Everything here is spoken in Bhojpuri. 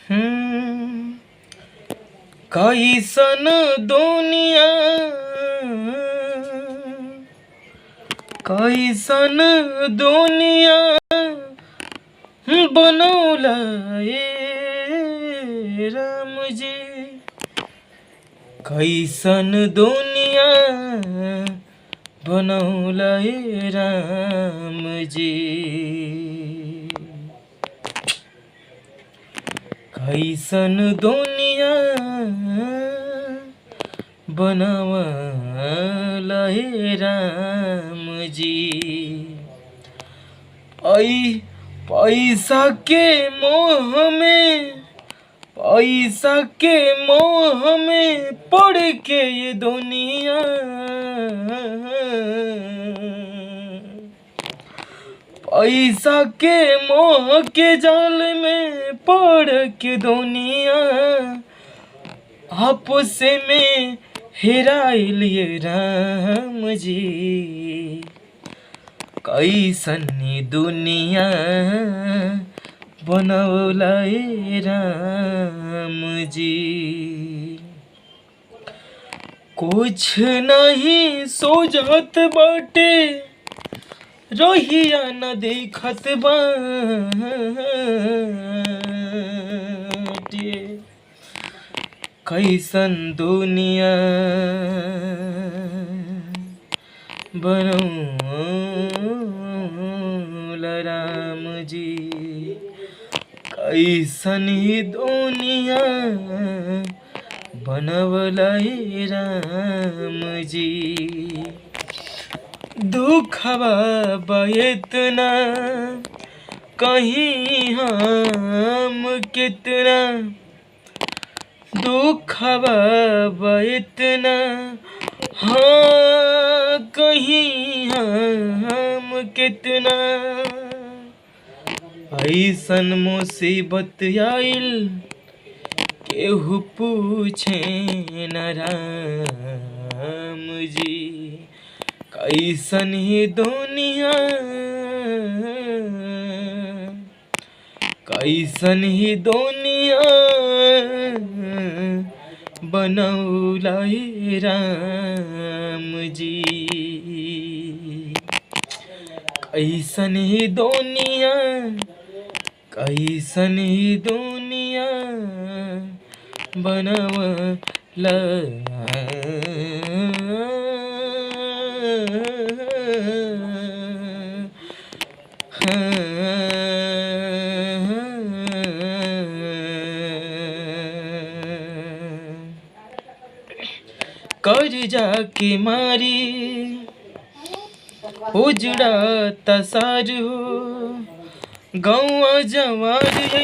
हम्म, कैसन दुनिया, कैसन दुनिया बनौला ए राम जी, कैसन दुनिया बनौला ए राम जी, कैसन दुनिया बनवला हे राम जी। पैसा के मोह में, पैसा के मोह में पड़ के ये दुनिया, पैसा के मोह के जाल में पड़ के दुनिया आपस में हेराइल ये राम जी, कैसन दुनिया बनौला ए राम जी। कुछ नहीं सोचत बाटे, रोहिया न देखत बाटे, कैसन दुनिया बनौला राम जी, कैसन दुनिया बनवला ए राम जी। दुखवा इतना कहीं हम कितना, दुखवा इतना हाँ कहीं हम कितना, ऐसन मुसीबत आइल केहू पूछे न राम जी, कैसन दुनिया, कैसन दुनिया बनौला हे राम जी, कैसन दुनिया, कैसन दुनिया बनवला कर्जा के मारी उजड़ा तसार हो, गौआ जवार